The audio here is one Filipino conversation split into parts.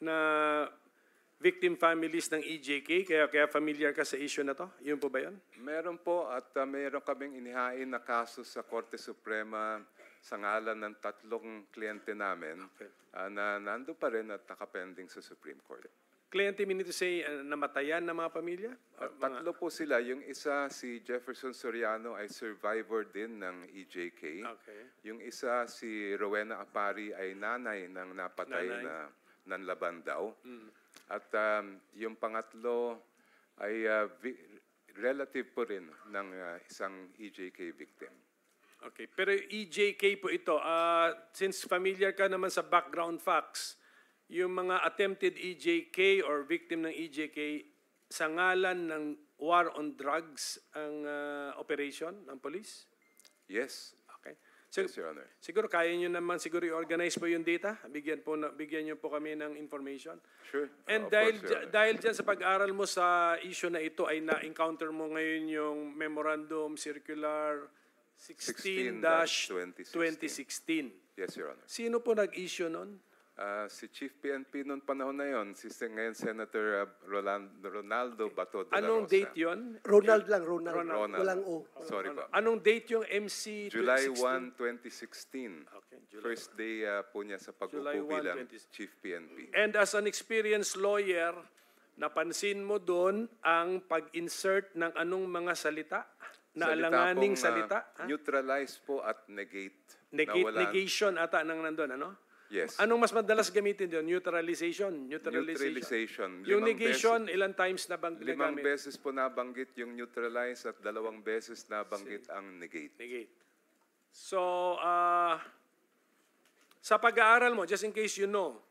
na victim families ng EJK? Kaya familiar ka sa issue na to? Yun po ba yun? Meron po at meron kaming inihain na kaso sa Korte Suprema sa ngalan ng 3 kliyente namin na nando pa rin at nakapending sa Supreme Court. Kliyente, meaning to say, namatayan na mga pamilya? 3 po sila. Yung isa, si Jefferson Soriano, ay survivor din ng EJK. Okay. Yung isa, si Rowena Apari, ay nanay ng napatay na nanlaban daw. At yung pangatlo ay relative po rin ng isang EJK victim. Okay, pero EJK po ito. Since familiar ka naman sa background facts, yung mga attempted EJK or victim ng EJK, sa ngalan ng war on drugs ang operation ng police? Yes. Okay. Yes, Your Honor. Siguro kaya nyo naman siguro i-organize po yung data. Bigyan nyo po kami ng information. Sure. And dahil dyan sa pag-aral mo sa issue na ito ay na-encounter mo ngayon yung Memorandum Circular 16-2016. Yes, Your Honor. Sino po nag-issue nun? Si Chief PNP noong panahon na yon, ngayon Senator Ronaldo Bato de la Anong Rosa. date yon? Ronald lang, Ronald. Ronald. Walang O. Sorry po. Anong date yung MC July 2016? 1, 2016. Okay, July First day po niya sa July 1, pag-upo bilang 2016. Chief PNP. And as an experienced lawyer, napansin mo doon ang pag-insert ng anong mga salita? Na alanganing salita? Neutralize po at negate. Negation ata nang nandun, ano? Yes. Anong mas madalas gamitin doon? Neutralization? Neutralization. Yung negation, ilang times na bang 5 ginagamit? beses po nabanggit yung neutralize at 2 beses nabanggit ang negate. Negate. So, sa pag-aaral mo, just in case you know,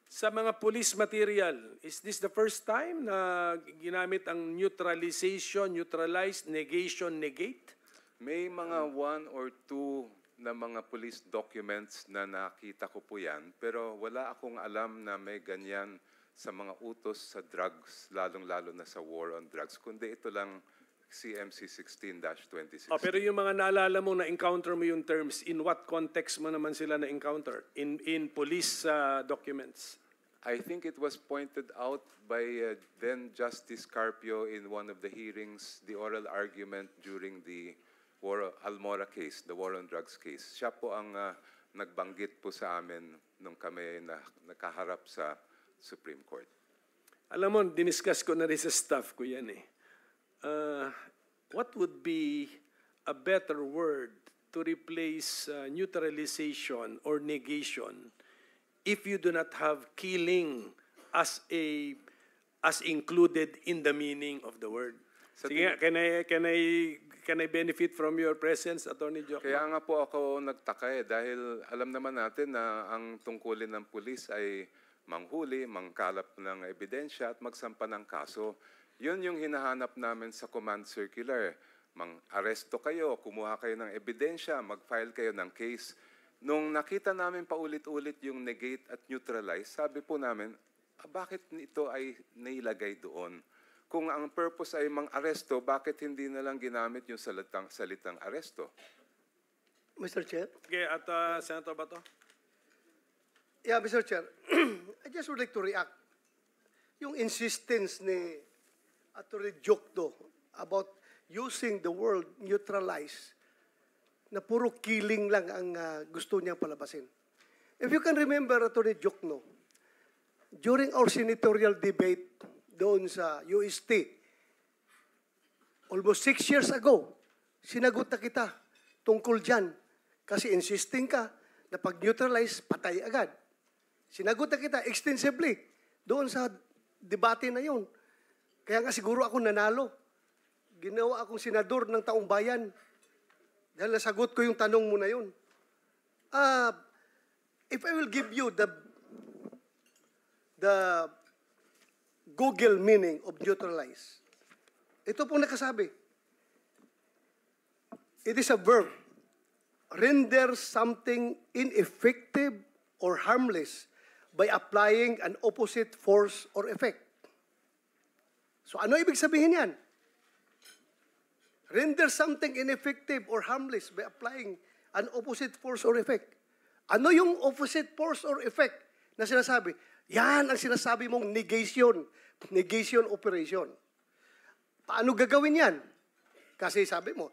sa mga police material, is this the first time na ginamit ang neutralization, neutralize, negation, negate? May mga 1 or 2 na mga police documents na nakita ko po yan, pero wala akong alam na may ganyan sa mga utos sa drugs, lalong-lalo na sa war on drugs, kundi ito lang CMC 16-2016. Pero yung mga naalala mo, na-encounter mo yung terms, in what context mo naman sila na-encounter? In police documents? I think it was pointed out by then Justice Carpio in one of the hearings, the oral argument during the Almora case, the war on drugs case. Siya po ang nagbanggit po sa amin nung kami nakaharap sa Supreme Court. Alam mo, diniscuss ko na rin sa staff ko yan eh. What would be a better word to replace neutralization or negation if you do not have killing as included in the meaning of the word? Sige nga, can I benefit from your presence, Attorney Jokno? Kaya nga po ako nagtaka dahil alam naman natin na ang tungkulin ng pulis ay manghuli, mangkalap ng ebidensya at magsampa ng kaso. Yun yung hinahanap namin sa command circular. Mang-aresto kayo, kumuha kayo ng ebidensya, mag-file kayo ng case. Nung nakita namin paulit-ulit yung negate at neutralize, sabi po namin, bakit ito ay nailagay doon? Kung ang purpose ay mang-aresto, bakit hindi na lang ginamit yung salitang aresto? Mr. Chair? Okay, at Senator Bato? Yeah, Mr. Chair. I just would like to react. Yung insistence ni Atty. Jokno about using the word neutralize na puro killing lang ang gusto niyang palabasin. If you can remember, Atty. Jokno, during our senatorial debate doon sa UST, almost 6 years ago, sinagot na kita tungkol dyan. Kasi insisting ka na pag-neutralize, patay agad. Sinagot na kita extensively doon sa debate na yun. Kaya nga siguro ako nanalo. Ginawa akong senador ng taong bayan dahil nasagot ko yung tanong mo na yun. If I will give you the Google meaning of neutralize. Ito pong nakasabi. It is a verb. Render something ineffective or harmless by applying an opposite force or effect. So ano ibig sabihin yan? Render something ineffective or harmless by applying an opposite force or effect. Ano yung opposite force or effect na sinasabi? Yan ang sinasabi mong negation. Negation operation. Paano gagawin yan? Kasi sabi mo,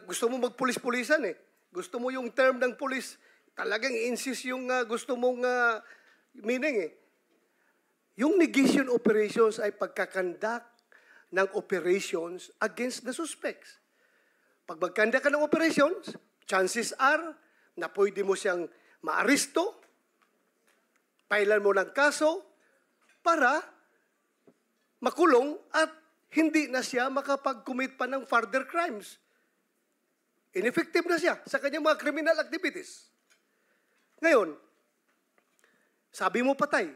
gusto mo magpulis-pulisan eh. Gusto mo yung term ng pulis, talagang insist yung gusto mong meaning eh. Yung negation operations ay pagkakandak ng operations against the suspects. Pag magkanda ka ng operations, chances are na pwede mo siyang maaresto, pailan mo ng kaso para makulong at hindi na siya makapag-commit pa ng further crimes. Ineffective na siya sa kanyang mga criminal activities. Ngayon, sabi mo patay.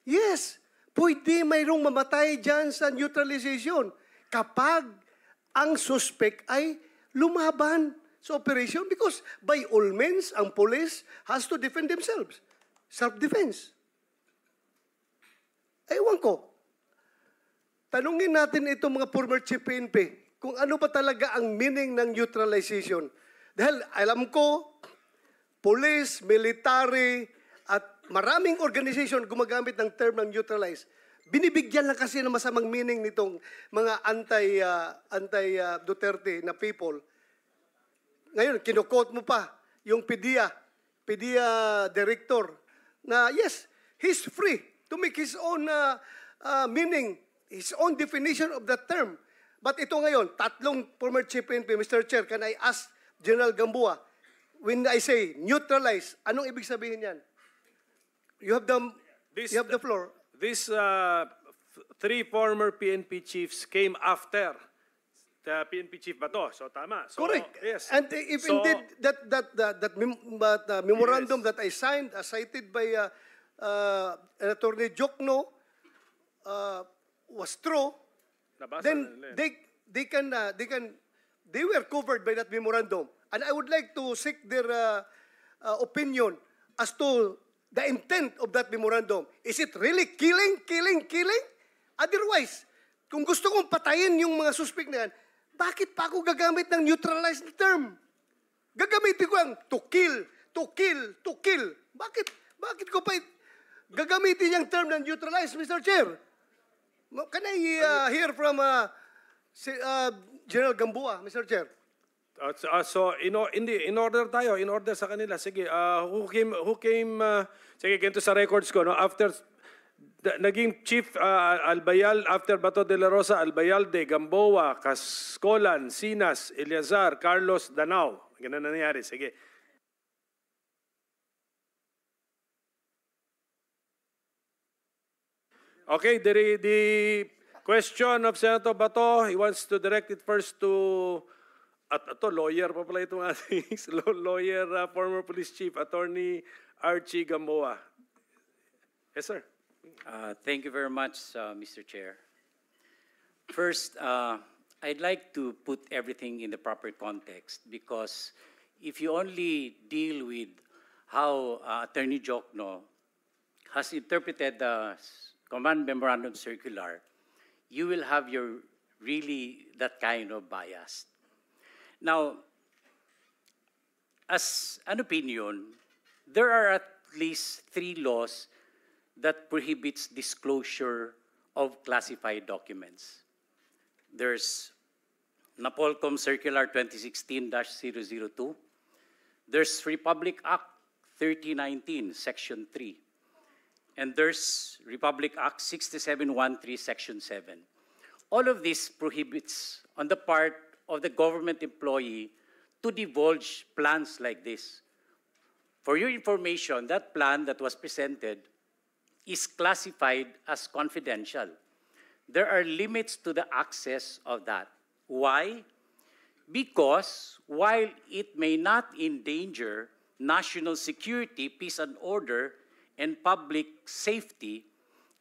Yes, pwede mayroong mamatay dyan sa neutralization kapag ang suspect ay lumaban sa operation because by all means, ang police has to defend themselves. Self-defense. Ewan ko. Tanungin natin itong mga former chief PNP kung ano ba talaga ang meaning ng neutralization. Dahil alam ko, police, military, at maraming organization gumagamit ng term ng neutralize. Binibigyan lang kasi ng masamang meaning nitong mga anti-Duterte na people. Ngayon, kinukot mo pa yung PDEA director na yes, he's free to make his own meaning, his own definition of that term. But ito ngayon, tatlong former chief PNP, Mr. Chair, can I ask General Gamboa, when I say neutralize, anong ibig sabihin yan? You have the floor. These three former PNP chiefs came after the PNP chief Bato. So tama. So, Correct. yes. And if indeed that memorandum that I signed, cited by Attorney Jokno, was true, Nabasa then nila they were covered by that memorandum. And I would like to seek their opinion as to the intent of that memorandum. Is it really killing? Otherwise, kung gusto kong patayin yung mga suspect na yan, bakit pa ako gagamit ng neutralized term? Gagamitin ko ang to kill. Bakit ko pa gagamitin yung term ng neutralized, Mr. Chair? Can I hear from General Gamboa, Mr. Chair? So in order sa kanila, sige, who came sige, ganito sa records ko, no, after naging chief Albayal, after Bato de la Rosa, Albayalde, Gamboa, Cascolan, Sinas, Eleazar, Carlos, Danao. Ganun na nangyari, sige. Okay, the question of Senator Bato, he wants to direct it first to at ito, lawyer pa pala itong ating lawyer, former police chief, Attorney Archie Gamboa. Yes, sir. Thank you very much, Mr. Chair. First, I'd like to put everything in the proper context because if you only deal with how Attorney Jokno has interpreted the Command Memorandum Circular, you will have that kind of bias. Now, as an opinion, there are at least 3 laws that prohibits disclosure of classified documents. There's NAPOLCOM Circular 2016-002. There's Republic Act 3019, Section 3. And there's Republic Act 6713, Section 7. All of this prohibits on the part of the government employee to divulge plans like this. For your information, that plan that was presented is classified as confidential. There are limits to the access of that. Why? Because while it may not endanger national security, peace and order, and public safety,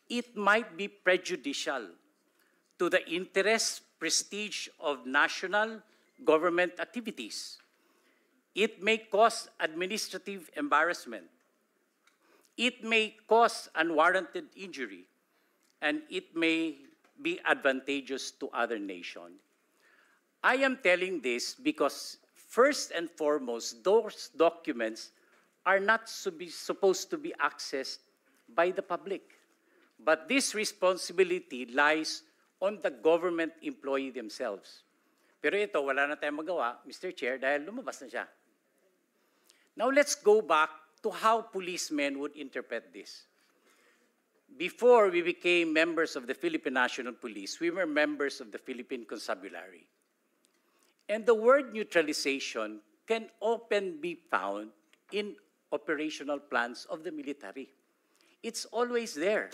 it might be prejudicial to the interest, prestige of national government activities. It may cause administrative embarrassment. It may cause unwarranted injury, and it may be advantageous to other nations. I am telling this because first and foremost, those documents are not supposed to be accessed by the public. But this responsibility lies on the government employee themselves. Pero ito, wala na tayong magawa, Mr. Chair, dahil lumabas na siya. Now let's go back to how policemen would interpret this. Before we became members of the Philippine National Police, we were members of the Philippine Constabulary. And the word neutralization can often be found in operational plans of the military. It's always there.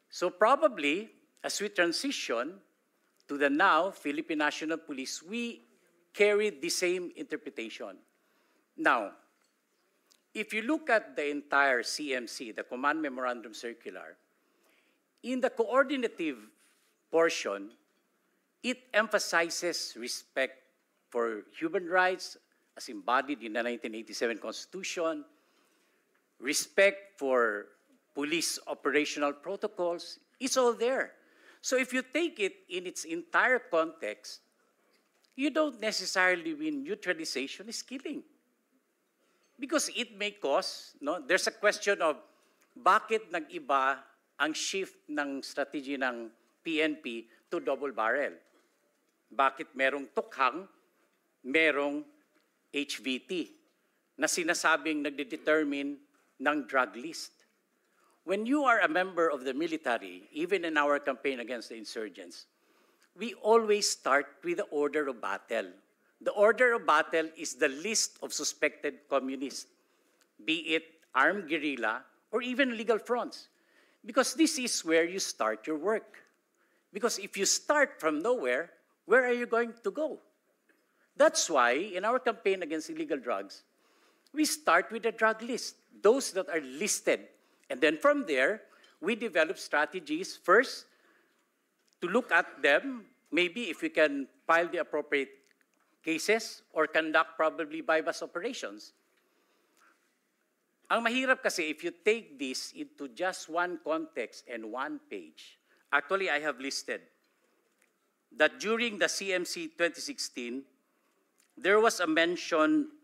So probably, as we transition to the now Philippine National Police, we carried the same interpretation. Now, if you look at the entire CMC, the Command Memorandum Circular, in the coordinative portion, it emphasizes respect for human rights as embodied in the 1987 Constitution, respect for police operational protocols. It's all there. So if you take it in its entire context, you don't necessarily mean neutralization is killing. Because it may cause, no? There's a question of bakit nag-iba ang shift ng strategy ng PNP to double barrel? Bakit merong tukhang, merong HVT na sinasabing nagde-determine ng drug list? When you are a member of the military, even in our campaign against the insurgents, we always start with the order of battle. The order of battle is the list of suspected communists, be it armed guerrilla or even legal fronts. Because this is where you start your work. Because if you start from nowhere, where are you going to go? That's why in our campaign against illegal drugs, we start with a drug list, those that are listed. And then from there, we develop strategies first to look at them, maybe if we can file the appropriate cases or conduct probably bypass operations. Ang mahirap kasi if you take this into just one context and one page, actually I have listed that during the CMC 2016, there was a mention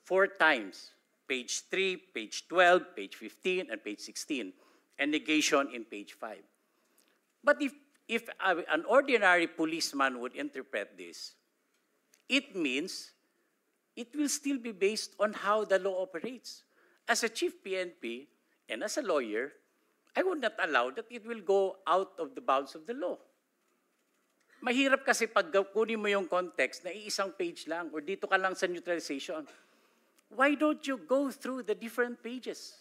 4 times, page 3, page 12, page 15, and page 16, and negation in page 5. But if an ordinary policeman would interpret this, it means it will still be based on how the law operates. As a chief PNP and as a lawyer, I would not allow that it will go out of the bounds of the law. Mahirap kasi pag kunin mo yung context na iisang page lang or dito ka lang sa neutralization. Why don't you go through the different pages?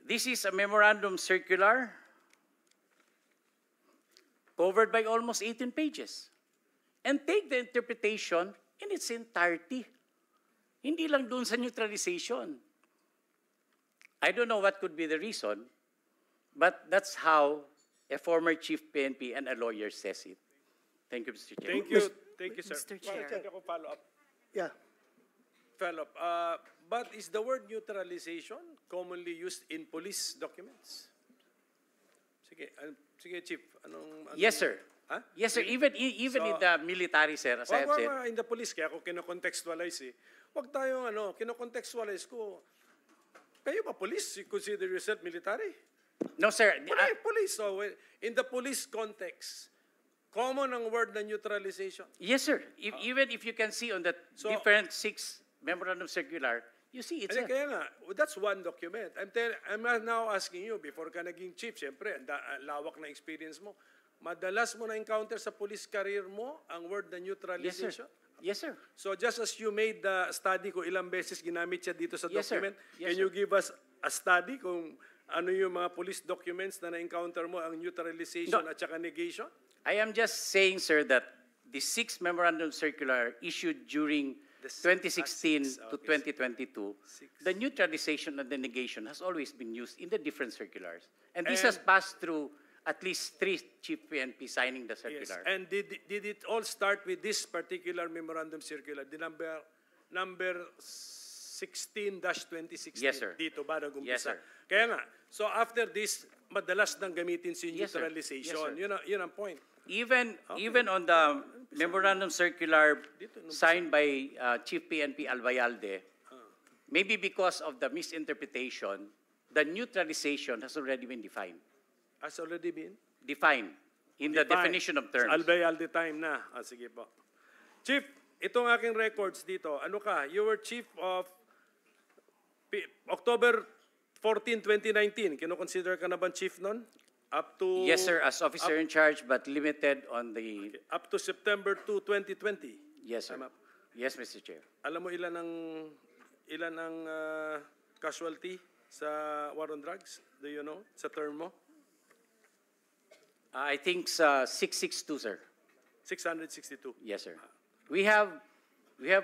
This is a memorandum circular covered by almost 18 pages. And take the interpretation in its entirety. Hindi lang dun sa neutralization. I don't know what could be the reason, but that's how a former chief PNP and a lawyer says it. Thank you, Mr. Chair. Thank you, sir. Mr. Chair. Follow up. Yeah. Follow up. But is the word neutralization commonly used in police documents? Sige, Chief. Anong Yes, sir. Huh? Yes, sir. Even So, in the military, sir, as I have said. In the police, kaya ako kinocontextualize eh. Huwag tayong kinocontextualize ko. Kayo ba police? You consider yourself military? No, sir. Police. So, in the police context, common ang word na neutralization. Yes, sir. Even if you can see on the So- different 6 memorandum circular, you see it's Kaya nga, that's one document. I'm now asking you, before ka naging chief, siyempre, ang lawak na experience mo, madalas mo na-encounter sa police career mo ang word na Yes, neutralization? sir. Yes, sir. So just as you made the study ko ilang beses ginamit siya dito sa Yes, sir. document, Yes, can you give us a study kung ano yung mga police documents na na-encounter mo ang neutralization No. at saka negation? I am just saying, sir, that the 6 memorandum circular issued during The six- 2016 six, to okay. 2022, Six. the neutralization and the negation has always been used in the different circulars. And this And- has passed through at least 3 chief PNP signing the Yes. circular. And did it all start with this particular memorandum circular, the number 16-2016? Yes, sir. Dito ba nag-umpisa? Yes, sir. Kaya nga, so after this, madalas nang gamitin si Yes, sir. neutralization. Yes, sir. Yun ang point. Even on the memorandum circular signed by Chief PNP Albayalde, maybe because of the misinterpretation, the neutralization has already been defined. Has already been? Defined in the Defined. definition of terms. Albay the time na. Sige po. Chief, itong aking records dito. Ano ka? You were chief of October 14, 2019. Kino-consider ka na ba chief nun? Up to... Yes, sir, as officer in charge, but limited on the... Up to September 2, 2020. Yes, sir. Tama. Yes, Mr. Chair. Alam mo ilan ang casualty sa war on drugs? Do you know? Sa term mo? I think 662, sir. 662. Yes, sir. We have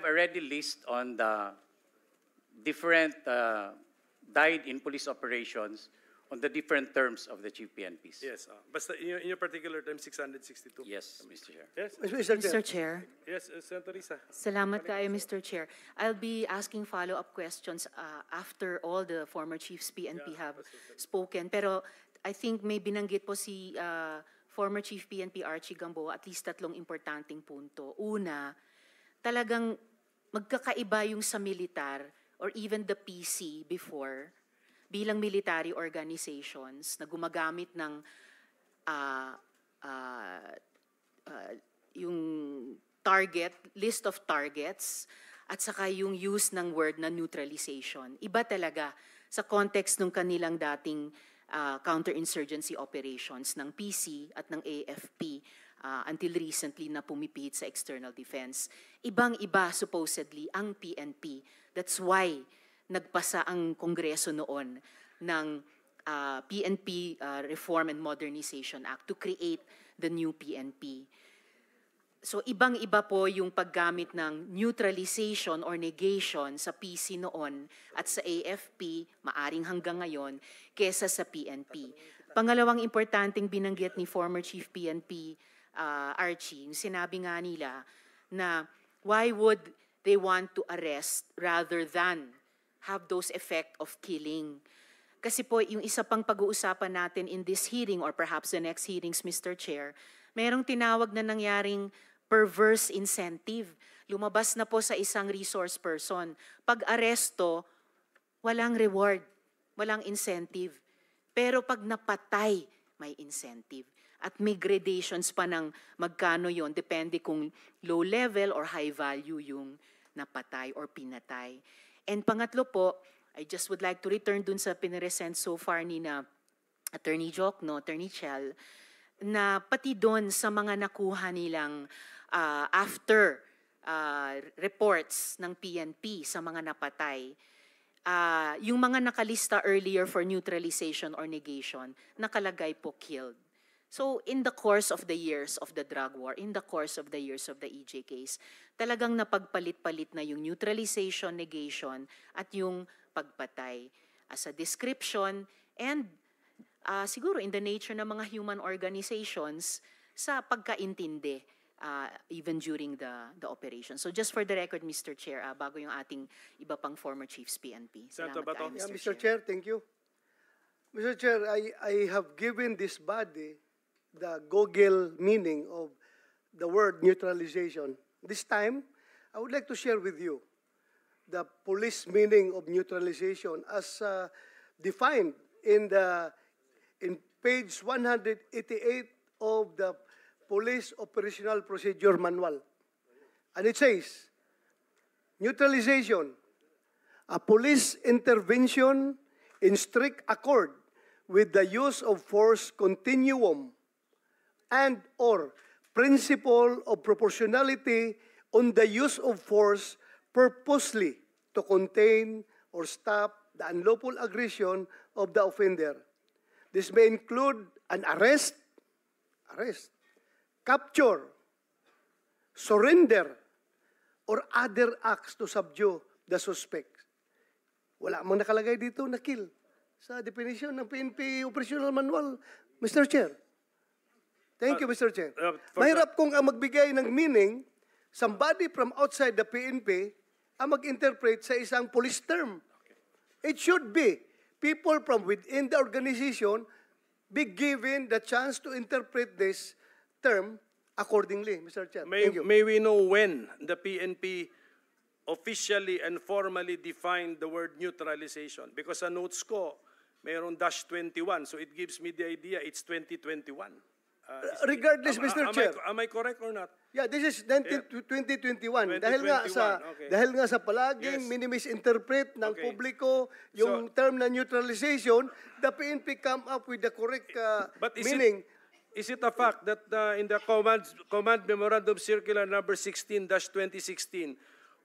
already list on the different died in police operations on the different terms of the chief PNPs. Yes. Basta in your particular term, 662. Yes, Mr. Chair. Yes. Mr. Mr. Chair. Chair. Yes, Senator Risa. Salamat kayo, Mr. Chair. I'll be asking follow-up questions after all the former chiefs PNP have spoken. Pero I think may binanggit po si former Chief PNP Archie Gamboa at least tatlong importanteng punto. Una, talagang magkakaiba yung sa militar or even the PC before bilang military organizations na gumagamit ng yung list of targets, at saka yung use ng word na neutralization. Iba talaga sa context ng kanilang dating counterinsurgency operations ng PC at ng AFP until recently na pumipihit sa external defense. Ibang-iba supposedly ang PNP. That's why nagpasa ang Kongreso noon ng PNP Reform and Modernization Act to create the new PNP. So ibang-iba po yung paggamit ng neutralization or negation sa PC noon at sa AFP, maaring hanggang ngayon, kesa sa PNP. Pangalawang importanteng binanggit ni former Chief PNP Archie, yung sinabi nga nila na why would they want to arrest rather than have those effect of killing. Kasi po, yung isa pang pag-uusapan natin in this hearing or perhaps the next hearings, Mr. Chair, merong tinawag na nangyaring perverse incentive. Lumabas na po sa isang resource person. Pag aresto, walang reward, walang incentive. Pero pag napatay, may incentive. At may gradations pa ng magkano yon, depende kung low level or high value yung napatay or pinatay. And pangatlo po, I just would like to return dun sa piniresent so far ni na Attorney Jokno, Attorney Chel, na pati doon sa mga nakuha nilang after reports ng PNP sa mga napatay, yung mga nakalista earlier for neutralization or negation, nakalagay po killed. So in the course of the years of the drug war, in the course of the years of the EJ case, talagang napagpalit-palit na yung neutralization, negation, at yung pagpatay as a description and siguro in the nature ng mga human organizations sa pagkaintindi even during the operation. So just for the record, Mr. Chair, bago yung ating iba pang former chiefs PNP. Senator Yeah, Bato. Mr. Chair, thank you. Mr. Chair, I have given this body the Google meaning of the word neutralization. This time, I would like to share with you the police meaning of neutralization as defined in page 188 of the Police Operational Procedure Manual. And it says, neutralization, a police intervention in strict accord with the use of force continuum and or principle of proportionality on the use of force purposely to contain or stop the unlawful aggression of the offender. This may include an arrest, capture, surrender, or other acts to subdue the suspect. Wala mang nakalagay dito na kill sa definition ng PNP Operational Manual, Mr. Chair. Thank you, Mr. Chair. Mahirap kung ang magbigay ng meaning, somebody from outside the PNP ang mag-interpret sa isang police term. It should be people from within the organization be given the chance to interpret this term accordingly, Mr. Chair. Thank you. May we know when the PNP officially and formally defined the word neutralization? Because sa notes ko, mayroon dash 21. So it gives me the idea it's 2021. Regardless, Mr. Chair. Am I correct or not? Yeah, this is 2021. Dahil nga 2021, sa okay. dahil nga sa palaging Yes. minimisinterpret ng Okay. publiko yung term na neutralization, the PNP come up with the correct But meaning. Is it a fact that in the command memorandum circular number 16-2016,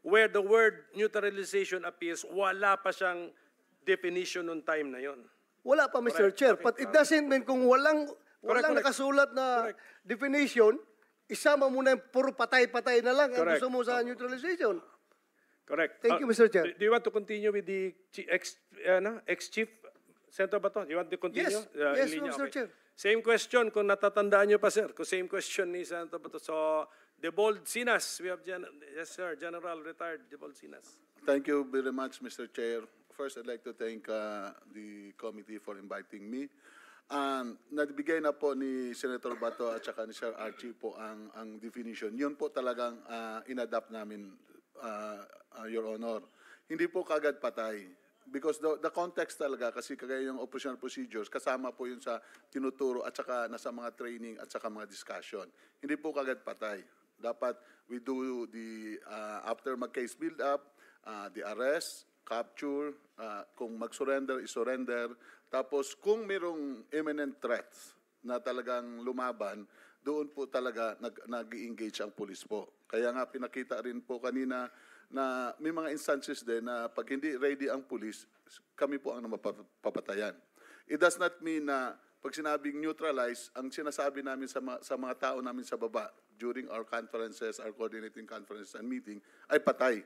where the word neutralization appears, wala pa siyang definition noong time na yon? Wala pa, Mr. Correct. Chair. Okay. But it doesn't mean kung walang Correct. nakasulat na Correct. definition, isama mo na yung puro patay-patay na lang ang Correct. gusto mo sa neutralization. Correct. Thank you, Mr. Chair. Do you want to continue with the ex-chief Senator Bato? You want to continue? Yes. Yes, Linya, Mr. Chair. Same question, kung natatandaan nyo pa, sir. Same question ni Senator Bato. So, Debold Sinas, we have, yes, sir, General Retired Debold Sinas. Thank you very much, Mr. Chair. First, I'd like to thank the committee for inviting me. Nagbigay na po ni Senator Bato at saka ni Sir Archie po ang definition. Yun po talagang inadapt namin, Your Honor. Hindi po kagad patay. Because the context talaga, kasi kagaya yung operational procedures, kasama po yun sa tinuturo at saka nasa mga training at saka mga discussion. Hindi po kagad patay. Dapat we do the, after mag-case build-up, the arrest, capture, kung mag-surrender, is-surrender. Tapos kung mayroong imminent threats na talagang lumaban, doon po talaga nag-engage ang police po. Kaya nga pinakita rin po kanina na may mga instances din na pag hindi ready ang police, kami po ang mapapatayan. It does not mean na pag sinabing neutralize, ang sinasabi namin sa mga tao namin sa baba during our conferences, our coordinating conferences and meeting, ay patay.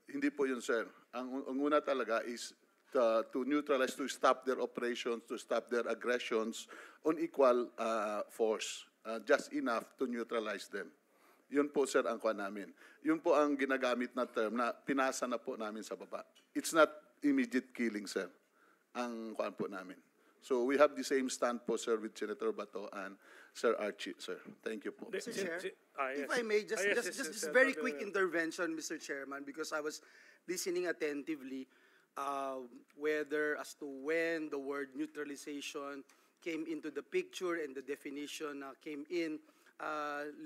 Hindi po yun, sir. Ang una talaga is to neutralize, to stop their operations, to stop their aggressions on equal force. Just enough to neutralize them. Yun po, sir, ang kuha namin. Yun po ang ginagamit na term na pinasa na po namin sa baba. It's not immediate killing, sir, ang kuha po namin. So we have the same stand po, sir, with Senator Bato and Sir Archie, sir. Thank you po. Mr. Chair, Yes. if I may, just Yes, very Dr. quick intervention, Mr. Chairman, because I was listening attentively whether as to when the word neutralization came into the picture and the definition came in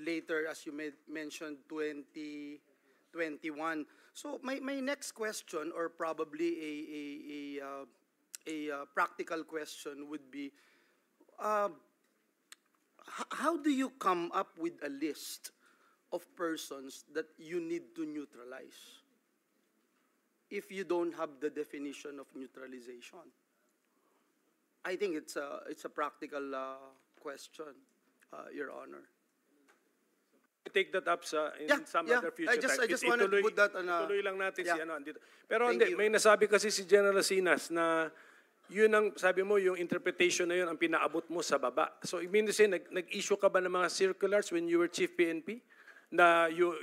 later, as you mentioned, 2021. So my next question, or probably a practical question, would be, how do you come up with a list of persons that you need to neutralize if you don't have the definition of neutralization? I think it's a practical question, Your Honor. Take that up in Yeah, some yeah. other future I just time. wanted to put that on a- Ituloy lang natin Yeah. si ano andito. Pero Thank hindi, you. may nasabi kasi si General Sinas na yun ang, sabi mo, yung interpretation na yun ang pinaabot mo sa baba. So, I mean to say, nag-issue ka ba ng mga circulars when you were Chief PNP? Na you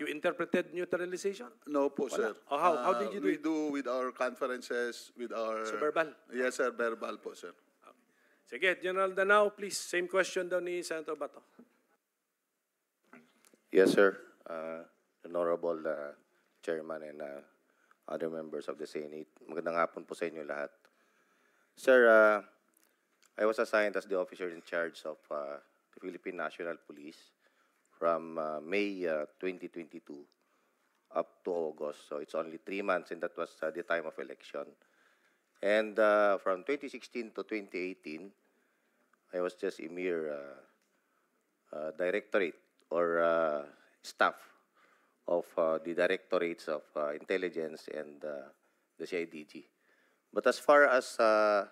interpreted neutralization? No po, sir. Oh, how did you do We it? do with our conferences, with our... So, verbal? Yes, sir, verbal po, sir. Sige, General Danao, please. Same question daw ni Senator Bato. Yes, sir. Honorable Chairman and other members of the Senate. Magandang hapon po sa inyo lahat. Sir, I was assigned as the officer in charge of the Philippine National Police from May 2022 up to August. So it's only 3 months, and that was the time of election. And from 2016 to 2018, I was just a mere directorate or staff of the directorates of intelligence and the CIDG. But as far as the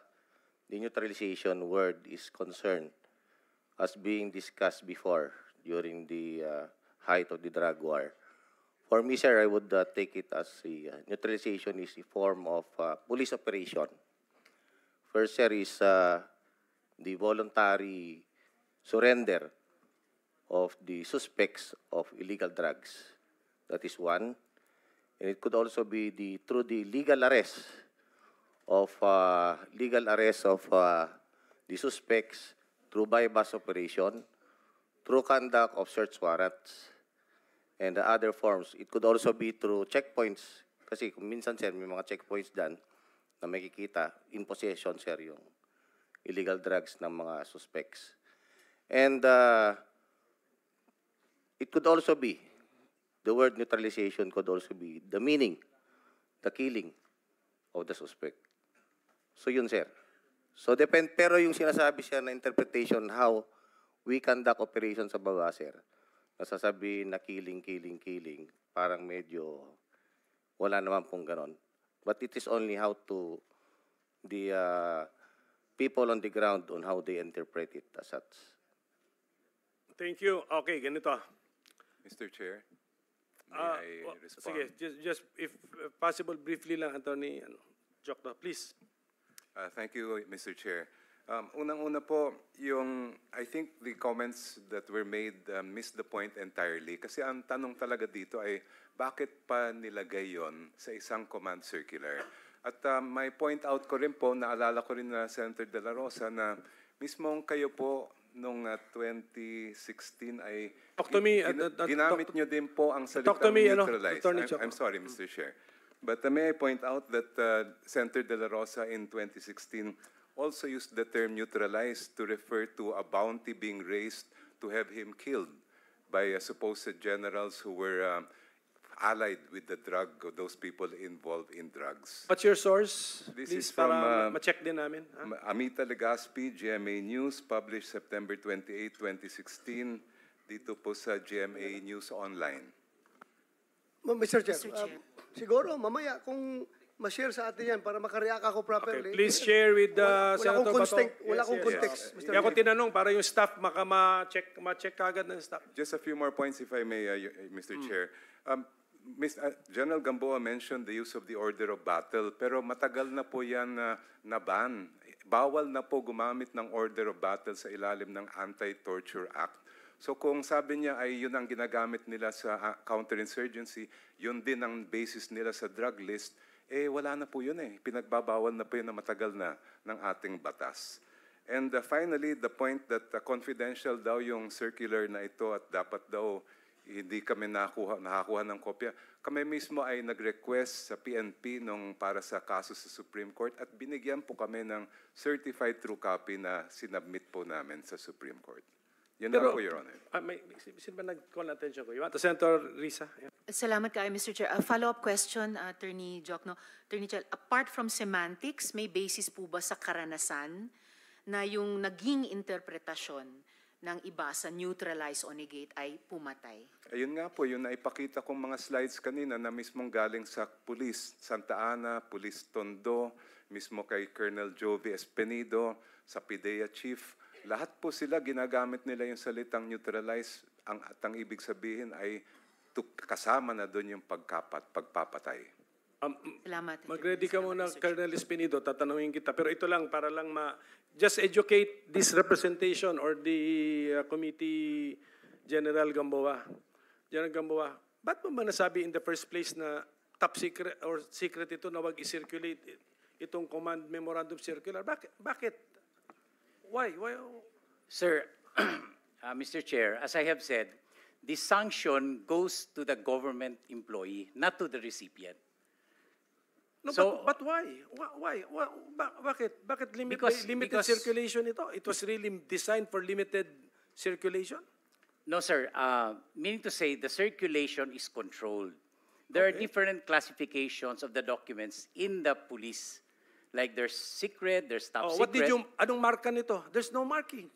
neutralization word is concerned, as being discussed before during the height of the drug war, for me, sir, I would take it as neutralization is a form of police operation. First, sir, is the voluntary surrender of the suspects of illegal drugs. That is one. And it could also be through the legal arrest of the suspects through bypass operation, through conduct of search warrants, and the other forms. It could also be through checkpoints. Kasi kung minsan, sir, may mga checkpoints dyan na makikita, in possession, sir, yung illegal drugs ng mga suspects. And it could also be, the word neutralization could also be the meaning, the killing of the suspect. So yun, sir. So pero yung sinasabi siya na interpretation how we conduct operations sa baba, sir, nasasabi na killing, parang medyo wala naman pong ganon. But it is only how to the people on the ground on how they interpret it as such. Thank you. Okay, ganito. Mr. Chair, may I respond? Sige, just if possible, briefly lang, Attorney Jokno, please. Thank you, Mr. Chair. Unang-una po, I think the comments that were made missed the point entirely. Kasi ang tanong talaga dito ay, bakit pa nilagay yon sa isang command circular? At may point out ko rin po, naalala ko rin na Senator De La Rosa na mismong kayo po noong 2016 ay ginamit nyo din po ang salitang neutralize. I'm sorry, Mr. Chair. But may I point out that Senator De La Rosa in 2016 also used the term neutralize to refer to a bounty being raised to have him killed by supposed generals who were allied with the drug, those people involved in drugs. What's your source? This please, is from para ma-check din namin. Amita Legaspi, GMA News, published September 28, 2016, dito po sa GMA News Online. Mr. Chair, siguro mamaya kung ma-share sa atin yan para makareact ako properly. Okay, please share with Senator Bato. Wala akong context, Mr. Kaya ako Chair. tinanong para yung staff ma-check kagad ng staff. Just a few more points, if I may, Mr. Chair. General Gamboa mentioned the use of the order of battle, pero matagal na po yan na-ban. Bawal na po gumamit ng order of battle sa ilalim ng Anti-Torture Act. So kung sabi niya ay yun ang ginagamit nila sa counterinsurgency, yun din ang basis nila sa drug list, wala na po yun eh. Pinagbabawal na po yun na matagal na ng ating batas. And finally, the point that confidential daw yung circular na ito at dapat daw hindi kami nakakuha ng kopya. Kami mismo ay nag-request sa PNP para sa kaso sa Supreme Court at binigyan po kami ng certified true copy na sinubmit po namin sa Supreme Court. Yan lang po, Your Honor. Sino ba nag-call attention ko? Senator Risa. Yeah. Salamat kayo, Mr. Chair. A follow-up question, Attorney Jokno. Attorney Chel, apart from semantics, may basis po ba sa karanasan na yung naging interpretasyon ng iba sa neutralize o negate ay pumatay? Ayun nga po, yun na ipakita kong mga slides kanina na mismong galing sa Police Santa Ana, Police Tondo, mismo kay Colonel Jovi Espenido, sa PIDEA Chief. Lahat po sila ginagamit nila yung salitang neutralize. At ang ibig sabihin ay kasama na doon yung pagpapatay. Salamat. Mag-ready ka muna, Colonel Espinido, tatanungin kita. Pero ito lang, para lang just educate this representation or the Committee General Gamboa. General Gamboa, ba't mo ba nasabi in the first place na top secret or secret ito na wag i-circulate itong command memorandum circular? Bakit? Why? Sir, Mr. Chair, as I have said, the sanction goes to the government employee, not to the recipient. No, So- but why? Why? Bakit limited Because- circulation ito? It was really designed for limited circulation? No, sir. Meaning to say, the circulation is controlled. There are different classifications of the documents in the police. Like there's secret, there's top secret. Anong marka nito? There's no marking.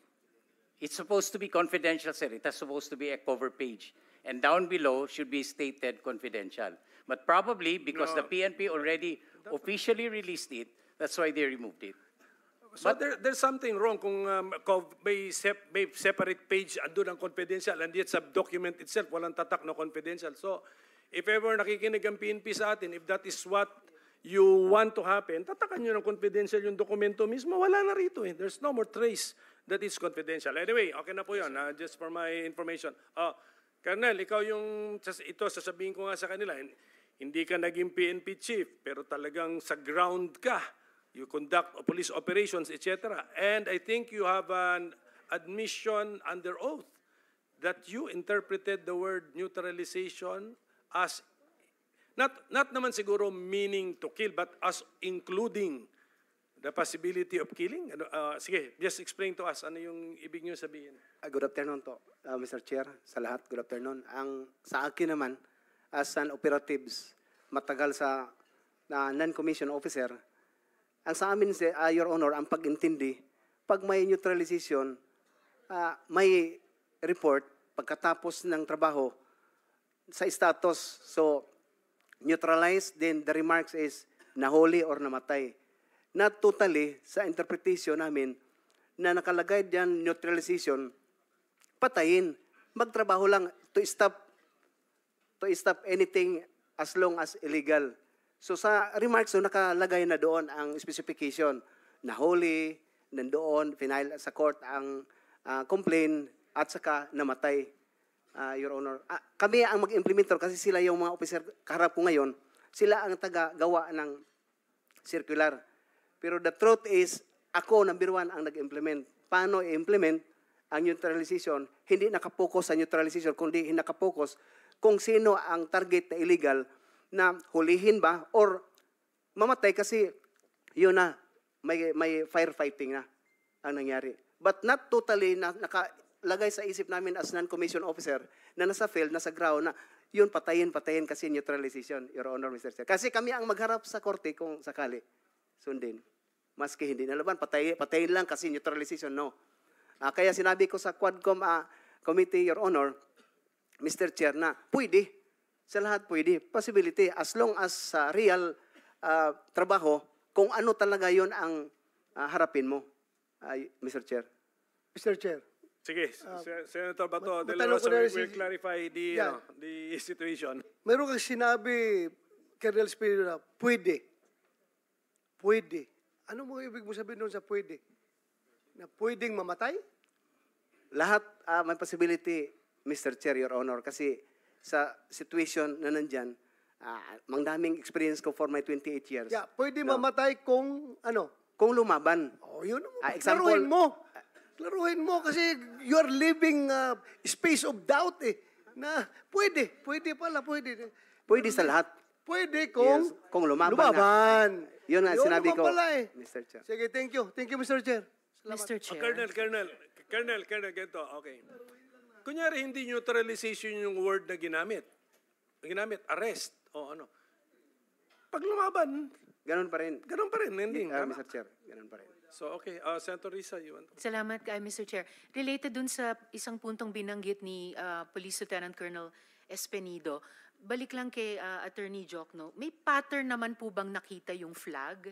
It's supposed to be confidential, sir. It is supposed to be a cover page. And down below should be stated confidential. But probably because the PNP already officially released it, that's why they removed it. So there's something wrong kung may separate page andun ang confidential and yet sa document itself walang tatak na confidential. So if ever nakikinig ang PNP sa atin, if that is what you want to happen, tatakan nyo ng confidential yung dokumento mismo, wala na rito eh. There's no more trace that is confidential. Anyway, okay na po yun, just for my information. Colonel, ikaw ito sasabihin ko nga sa kanila, hindi ka naging PNP chief, pero talagang sa ground ka. You conduct police operations, etc. And I think you have an admission under oath that you interpreted the word neutralization as Not naman siguro meaning to kill, but as including the possibility of killing. Sige, just explain to us ano yung ibig niyo sabihin. Good afternoon to, Mr. Chair, sa lahat. Good afternoon. Sa akin naman, as an operatives, matagal sa non-commissioned officer, ang sa amin, Your Honor, ang pag-intindi, pag may neutralization, may report pagkatapos ng trabaho sa status. So, neutralized, then the remarks is nahuli or namatay. Not totally, sa interpretation namin, na nakalagay diyan neutralization, patayin. Magtrabaho lang to stop anything as long as illegal. So sa remarks, so nakalagay na doon ang specification. Nahuli, nandoon, final sa court ang complaint, at saka namatay, Your Honor. Kami ang mag-implementor kasi sila yung mga officer kaharap ko ngayon. Sila ang taga-gawa ng circular. Pero the truth is, ako, number one, ang nag-implement. Paano i-implement ang neutralization? Hindi nakapokus sa neutralization, kundi nakapokus kung sino ang target na illegal na hulihin ba or mamatay kasi yun na, may firefighting na ang nangyari. But not totally na nakalagay sa isip namin as non-commissioned officer na nasa field, nasa ground na yun patayin kasi neutralization, Your Honor, Mr. Chair. Kasi kami ang magharap sa korte kung sakali sundin. Maski hindi nalaban, patayin lang kasi neutralization, no. Kaya sinabi ko sa Quadcom Committee, Your Honor, Mr. Chair, na pwede, sa lahat pwede, possibility, as long as real trabaho, kung ano talaga yon ang harapin mo, Mr. Chair. Mr. Chair. Sige, Senator Bato, matanong ko na rin will clarify the situation. Meron kang sinabi, Colonel Espino, na pwede. Pwede. Ano mo ibig mo sabihin doon sa pwede? Na pwedeng mamatay? Lahat may possibility, Mr. Chair, Your Honor, kasi sa situation na nandyan, mang daming experience ko for my 28 years. Yeah, pwede mamatay kung ano? Kung lumaban. Oh, yun. Example, Klaruhin mo kasi you're living space of doubt eh. Na pwede pala. Pwede sa lahat. Pwede kung, Yes, kung lumaban. Yun nga sinabi ko, pala, Mr. Chair. Sige, thank you. Thank you, Mr. Chair. Mr. Chair. Colonel, ganito, okay. Kunyari, hindi neutralization yung word na ginamit. Arrest, o ano. Pag lumaban, Ganun pa rin. ending. Mr. Chair, ganun pa rin. So, okay. Senator Risa, you want to? Salamat kay Mr. Chair. Related dun sa isang puntong binanggit ni Police Lieutenant Colonel Espenido, balik lang kay Attorney Jokno, may pattern naman po bang nakita yung flag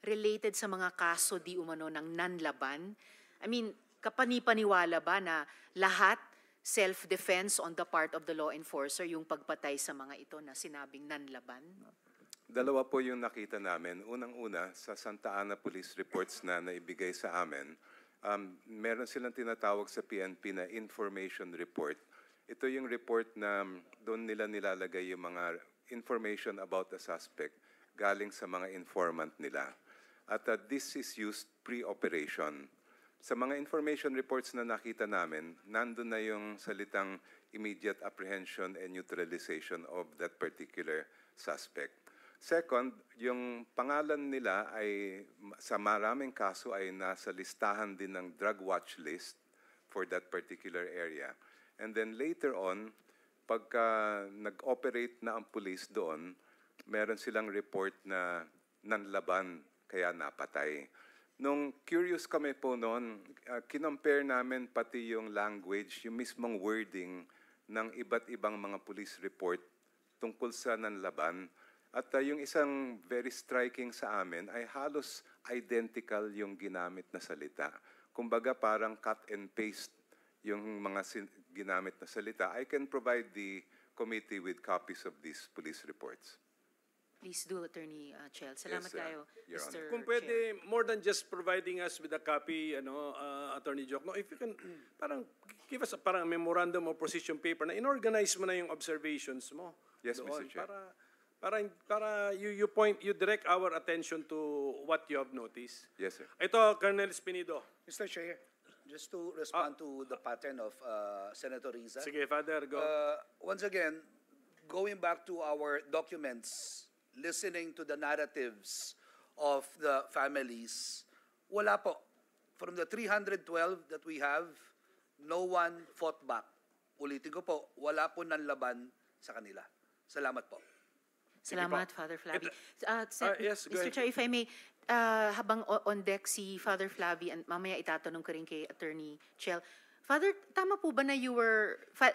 related sa mga kaso di umano ng nanlaban? I mean, kapani-paniwala ba na lahat self-defense on the part of the law enforcer yung pagpatay sa mga ito na sinabing nanlaban? Dalawa po yung nakita namin. Unang-una, sa Santa Ana Police Reports na naibigay sa amin, meron silang tinatawag sa PNP na information report. Ito yung report na doon nila nilalagay yung mga information about the suspect galing sa mga informant nila. At this is used pre-operation. Sa mga information reports na nakita namin, nandun na yung salitang immediate apprehension and neutralization of that particular suspect. Second, yung pangalan nila ay sa maraming kaso ay nasa listahan din ng drug watch list for that particular area. And then later on, pagka nag-operate na ang police doon, meron silang report na nanlaban kaya napatay. Nung curious kami po noon, kinompare namin pati yung language, yung mismong wording ng iba't ibang mga police report tungkol sa nanlaban. At yung isang very striking sa amin ay halos identical yung ginamit na salita. Kumbaga parang cut and paste yung mga ginamit na salita. I can provide the committee with copies of these police reports. Please do, Attorney Chel. Salamat kayo, Your Mr. Kung pwede, more than just providing us with a copy, Attorney Jokno, if you can, parang give us parang memorandum or position paper na inorganize mo na yung observations mo. Yes, doon, Mr. Chair. Para you direct our attention to what you have noticed. Yes, sir. Ito, Colonel Espenido. Mr. Chair, just to respond to the pattern of Senator Riza. Sige, Father, go. Once again, going back to our documents, listening to the narratives of the families, wala po. From the 312 that we have, no one fought back. Ulitin ko po, wala po nanlaban sa kanila. Salamat po. Salamat, Father Flavi. yes, go Mr. ahead. Chair, if I may, habang on deck si Father Flavi, and mamaya itatanong ko rin kay Attorney Chel. Father, tama po ba na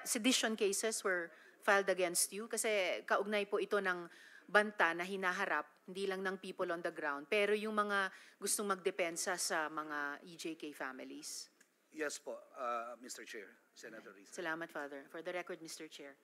sedition cases were filed against you? Kasi kaugnay po ito ng banta na hinaharap, hindi lang ng people on the ground, pero yung mga gustong magdepensa sa mga EJK families. Yes po, Mr. Chair, Senator Risa. Salamat, Father. For the record, Mr. Chair.